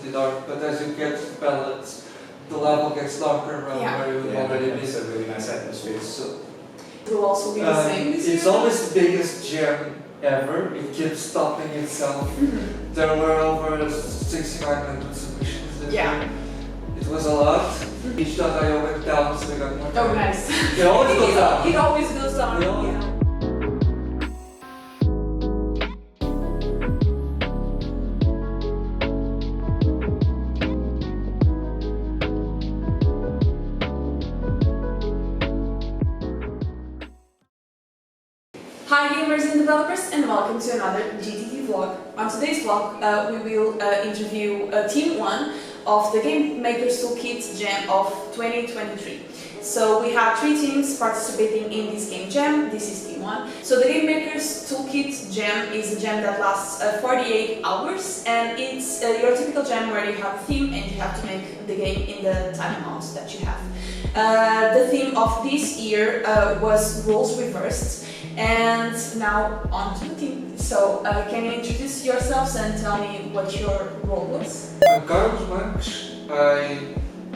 completely dark, but as you get to pellets, the level gets darker around where you already be. It's a really nice atmosphere. So, It will also be the same this year? it's always the biggest gem ever. It keeps topping itself. There were over 6,900 submissions this year. It was a lot. Each.io went down, so we got more time. Oh, nice. It always goes down. It always goes down. Yeah. Hi gamers and developers, and welcome to another GTT vlog. On today's vlog we will interview Team 1 of the Game Makers Toolkit Jam of 2023. So we have 3 teams participating in this game jam. This is Team 1. So the Game Makers Toolkit Jam is a jam that lasts 48 hours, and it's your typical jam where you have a theme and you have to make the game in the time amount that you have. The theme of this year was roles reversed. And now on to the team. So can you introduce yourselves and tell me what your role was? I'm Carlos Marques. I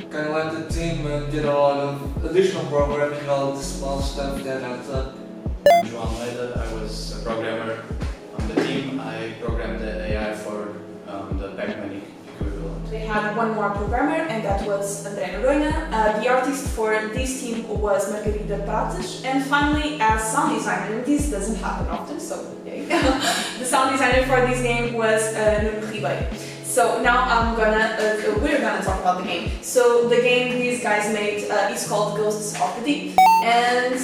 kind of led the team and did a lot of additional programming, all the small stuff that adds up. I'm João Almeida. I was a programmer on the team. I programmed the AI for the Pac-Man equivalent. We had one more programmer, and that was André Noronha. The artist for this team was Margarida Prates. And finally, as sound designer, and this doesn't happen often, so yay. The sound designer for this game was Nuno Ribeiro. So now we're gonna talk about the game. So the game these guys made is called Ghosts of the Deep. And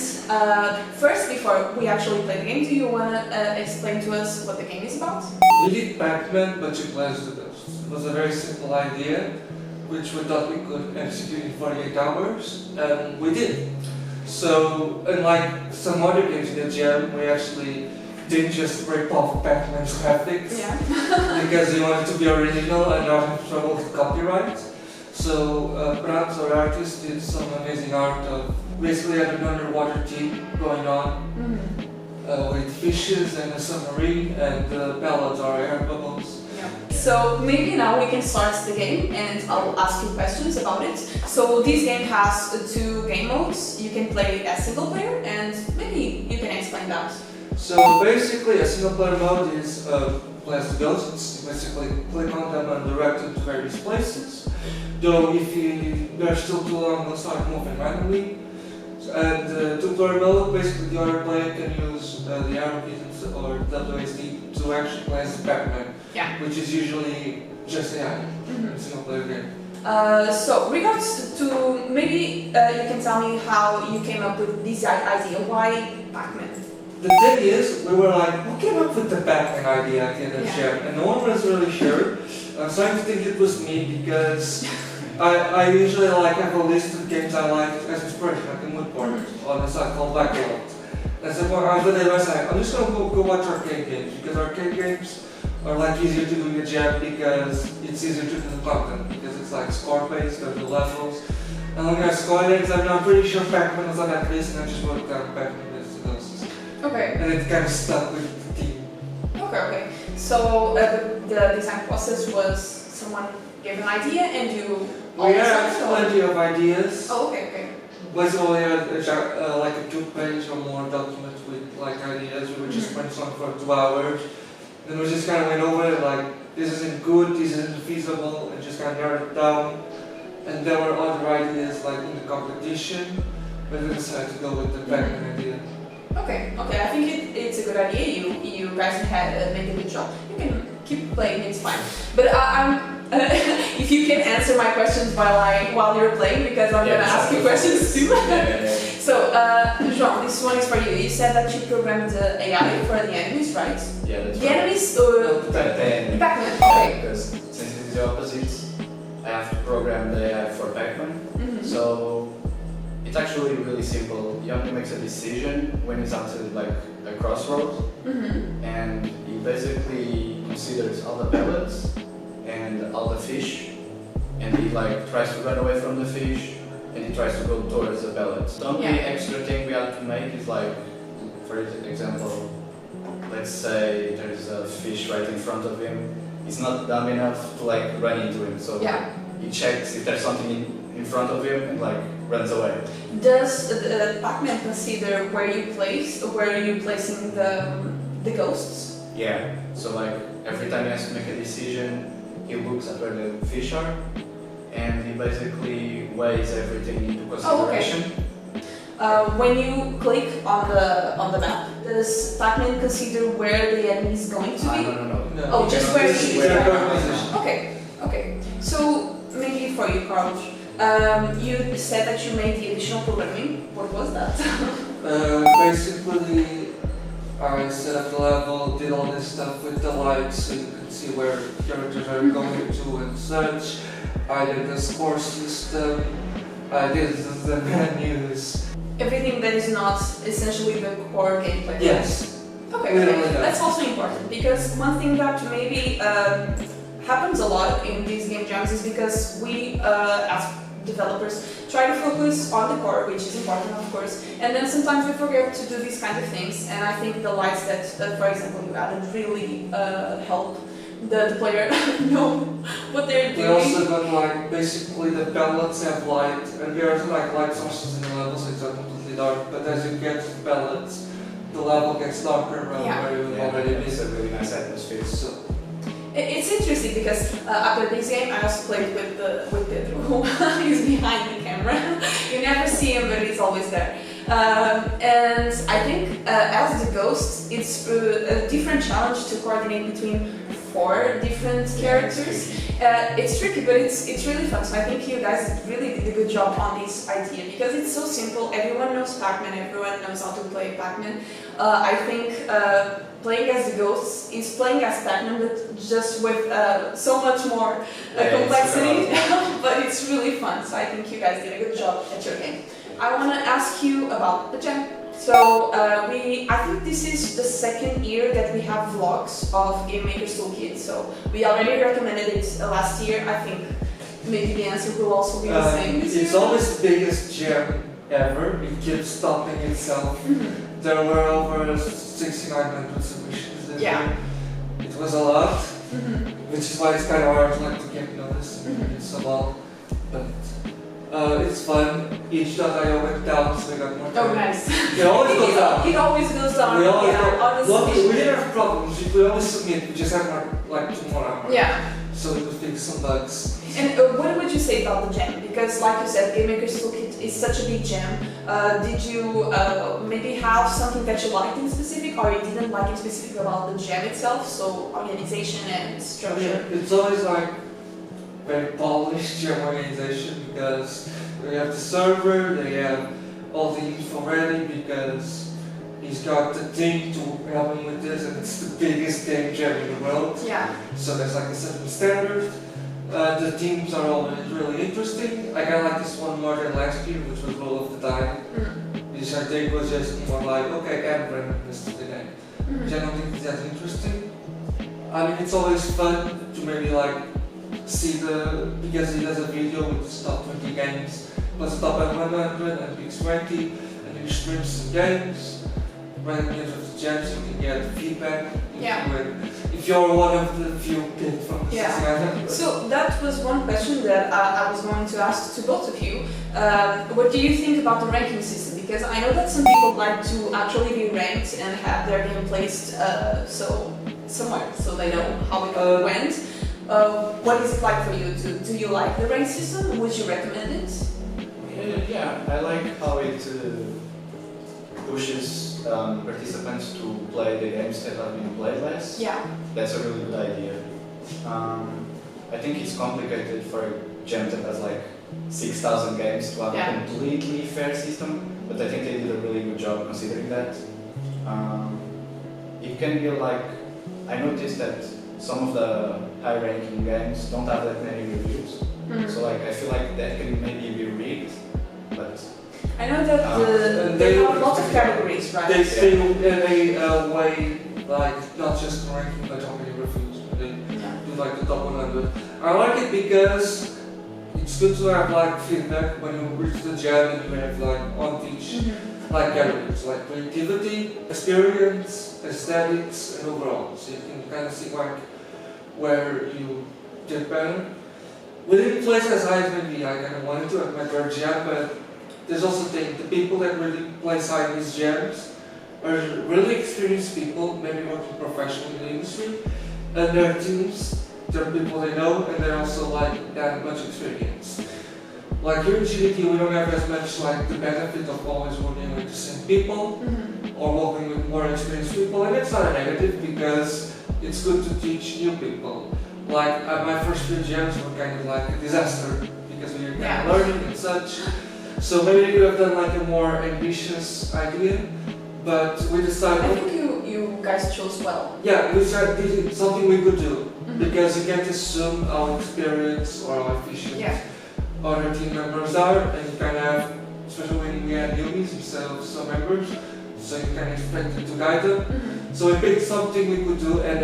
first, before we actually play the game, do you wanna explain to us what the game is about? We did Pac-Man, but you played as the ghosts. It was a very simple idea, which we thought we could execute in 48 hours, and we did. So, unlike some other games in the jam, we actually didn't just rip off Pac-Man's graphics, because we wanted to be original and not have trouble with copyright. So, Prates, our artist, did some amazing art of basically had an underwater team going on with fishes and a submarine, and the pellets are air bubbles. So maybe now we can start the game and I'll ask you questions about it. So this game has 2 game modes. You can play as single player, and maybe you can explain that. So basically a single player mode is play as the ghosts. You basically click on them and direct them to various places. Though if they're still too long, they'll start moving randomly. And 2-player mode, basically the other player can use the arrow keys or WSD to actually play as Pac-Man. Which is usually just AI in a single player game. So, regards to, maybe you can tell me how you came up with this idea. Why Pac-Man? The thing is, we were like, who came up with the Pac-Man idea at the end of the jam? And no one was really sure. I'm starting to think it was me, because I usually have a list of games I like as inspiration, like a mood board on a site called Blackboard. And so I'm going to I'm just going to go watch arcade games, because arcade games are easier to do in a jam because it's easier to do the content, because it's score based, there's the levels. And looking at score names, I'm pretty sure Pac-Man was on that list, and I just wrote down Pac-Man as the ghosts. Okay. And it kind of stuck with the team. Okay. So the design process was someone gave an idea and you We had plenty of ideas. Oh, okay. Basically, we had a 2-page or more document with ideas. We would just brainstorm for 2 hours. Then we just kind of went over it, this isn't good, this isn't feasible, and just kind of narrowed it down. And there were other ideas in the competition, but we decided to go with the Pac-Man idea. Okay, I think it's a good idea. You guys had made a good job. You can keep playing, it's fine. But if you can answer my questions while you're playing, because I'm gonna ask you questions too. So, João, this one is for you. You said that you programmed the AI for the enemies, right? Yeah, that's the right. Enemies or the Pac-Man? Pac-Man, okay. Because since it is the opposite, I have to program the AI for Pac-Man. So it's actually really simple. You have to make a decision when it's at a crossroads, and he basically considers all the pellets and all the fish, and he tries to run away from the fish, and he tries to go towards the pellets. The only extra thing we have to make is for example, let's say there's a fish right in front of him, he's not dumb enough to like run into him. So he checks if there's something in front of him and like runs away. Does Pac-Man consider where you're placing the ghosts? Yeah. So like every time he has to make a decision, he looks at where the fish are, and he basically weighs everything into consideration. When you click on the map, does Pac-Man consider where the enemy is going to be? No. Oh, just where he is. Right. Okay. So maybe for you, Carlos, you said that you made the additional programming. What was that? Basically, I set up the level, did all this stuff with the lights so you can see where characters are going to and such. I did the score system, I did the menus. Everything that is not essentially the core gameplay. Yes. Okay, that's also important because one thing that maybe happens a lot in these game jams is because we, as developers, try to focus on the core, which is important, of course, and then sometimes we forget to do these kind of things. And I think the lights that, for example, you added really help the player know what they're doing. We also got like basically the pellets have light, and there are like light sources in the level, so it's not completely dark. But as you get to the pellets, the level gets darker around where you've already been. It's a really nice atmosphere. So it's interesting because after this game I also played with Pedro, who is behind the camera. You never see him, but he's always there. And I think as the ghost, it's a different challenge to coordinate between 4 different characters. It's tricky, but it's really fun. So I think you guys really did a good job on this idea because it's so simple. Everyone knows Pac-Man. Everyone knows how to play Pac-Man. I think playing as the ghosts is playing as Pac-Man, but just with so much more complexity. But it's really fun. So I think you guys did a good job at your game. I want to ask you about the jam. So I think this is the 2nd year that we have vlogs of Game Maker's Toolkit. So we already recommended it last year. I think maybe the answer will also be the same this year. It's always the biggest jam ever. It keeps topping itself. There were over 6,900 submissions this year. It was a lot, which is why it's kind of hard to get noticed. It's a lot, but it's fun. Each.io went down, so we got more time. Oh, nice. It always goes down. It always goes down. We always honestly. we didn't have problems. We always submit. We just have like 2 more hours. Yeah. So we could fix some bugs. And what would you say about the jam? Because like you said, Game Maker's Toolkit is such a big jam. Did you maybe have something that you liked in specific or you didn't like in specific about the jam itself? So organization and structure? It's always like very polished jam organization because they have the server, they have all the info ready because he's got the team to help him with this and it's the biggest game jam in the world. Yeah. So there's like a certain standard. The teams are always really interesting. I kind of like this one more than last year, which was Roll of the Die. Which I think was just more like, okay, Amber is the game. Which I don't think is that interesting. I mean, it's always fun to maybe like see because he does a video with his top 20 games, plus top 100 and picks 20, and he streams some games, random games of the jams, you can get feedback. If you're one of the few picked from the 6,900. So that was one question that I was going to ask to both of you. What do you think about the ranking system? Because I know that some people like to actually be ranked and have their game placed somewhere so they know how it went. What is it like for you? Do you like the rank system? Would you recommend it? Yeah, I like how it pushes participants to play the games that have been played less. Yeah. That's a really good idea. I think it's complicated for a jam that has like 6,000 games to have a completely fair system, but I think they did a really good job considering that. It can be like, I noticed that some of the high-ranking games don't have that many reviews, so like I feel like that can maybe be rigged, but I know that they have lots of categories, right? They weigh like not just the ranking but how many reviews, but they do like the top 100. I like it because it's good to have like feedback when you reach the jam and you have like on each like categories like creativity, experience, aesthetics, and overall. So you can kind of see like where you get better. We didn't place as high as maybe I kind of wanted to at my third jam, but there's also the people that really place high in these jams are really experienced people, maybe working professionally in the industry, and their teams, they're people they know, and they're also like that much experience. Like here in GDT, we don't have as much like the benefit of always working with the same people or working with more experienced people, and it's not a negative because it's good to teach new people. Like my first few jams were kind of like a disaster because we were kind of learning and such. So maybe we could have done like a more ambitious idea, but we decided. I think you guys chose well. Yeah, we tried did something we could do because you can't assume how experienced or how efficient other team members are, and you kind of have, especially when we had newbies instead of some members, so you can expect it to guide them. So we picked something we could do, and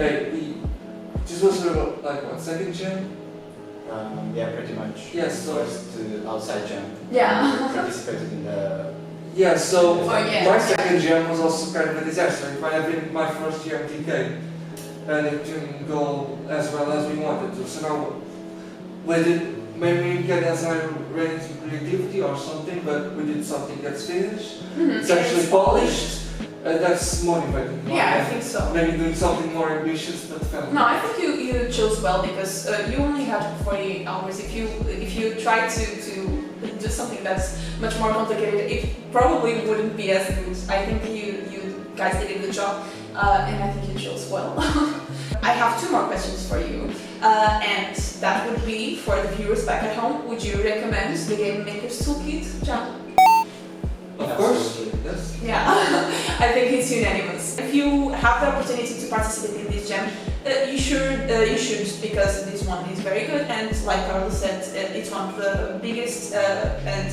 this was like what, second jam? Yeah, pretty much. Yes, so First outside jam. Yeah. Participated in the. Yeah, so yeah. my second jam was also kind of a disaster. It might have been my first GMTK, and it didn't go as well as we wanted to. So now we did. Maybe we get as high ratings in creativity or something, but we did something that's finished. It's actually polished, and that's motivating. Yeah, I think so. Maybe doing something more ambitious, but fun. No, I think you chose well because you only had 48 hours. If you try to do something that's much more complicated, it probably wouldn't be as good. I think you guys did a good job, and I think you chose well. I have two more questions for you, and that would be for the viewers back at home. Would you recommend the Game Maker's Toolkit, John? Of course, yes. Yeah, I think it's unanimous. If you have the opportunity to participate in this jam, you should because this one is very good, and like Carlos said, it's one of the biggest and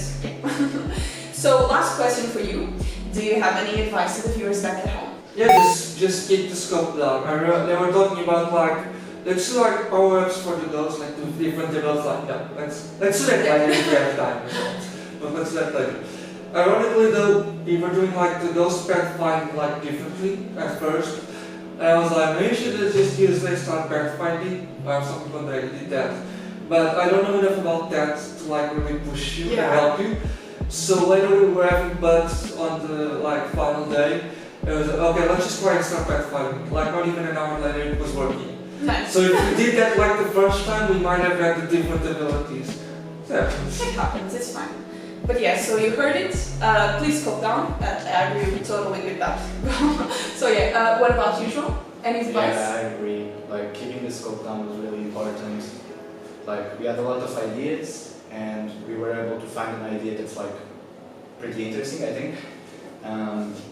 So last question for you. Do you have any advice to the viewers back at home? Yeah, just keep the scope down. They were talking about like, let's do like power-ups for the girls, like the different levels, like yeah, let's do that later if we have time. But let's do that later. Ironically though, we were doing like the girls pathfind like differently at first. And I was like, maybe you should just use next time pathfinding. I have some people that did that. But I don't know enough about that to like really push you and help you. So later we were having bugs on the like final day. It was okay, let's just try and start pathfinding. Like not even an hour later it was working. Nice. So if we did that like the first time, we might have had the different abilities. Yeah. It happens, it's fine. But yeah, so you heard it. Please scope down. I agree totally with that. So yeah, what about you, João? Any advice? Yeah, I agree. Like keeping the scope down was really important. Like we had a lot of ideas, and we were able to find an idea that's like pretty interesting, I think.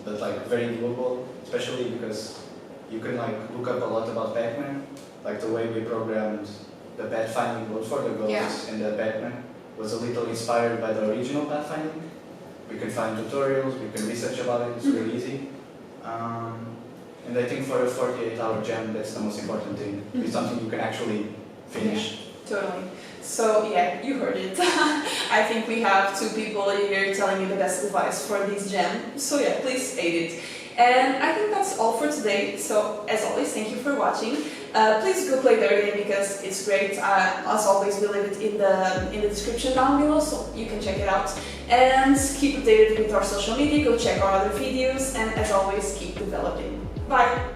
But like very doable, especially because you can like look up a lot about Pac-Man, like the way we programmed the pathfinding both for the ghosts and the Pac-Man was a little inspired by the original pathfinding. We can find tutorials, we can research about it, it's really easy. And I think for a 48-hour jam, that's the most important thing. It's something you can actually finish. Yeah, totally. So yeah, you heard it. I think we have two people here telling you the best advice for this jam. So yeah, please aid it. And I think that's all for today. So as always, thank you for watching. Please go play their game because it's great. As always, we'll leave it in the description down below, so you can check it out. And keep updated with our social media. Go check our other videos, and as always, keep developing. Bye.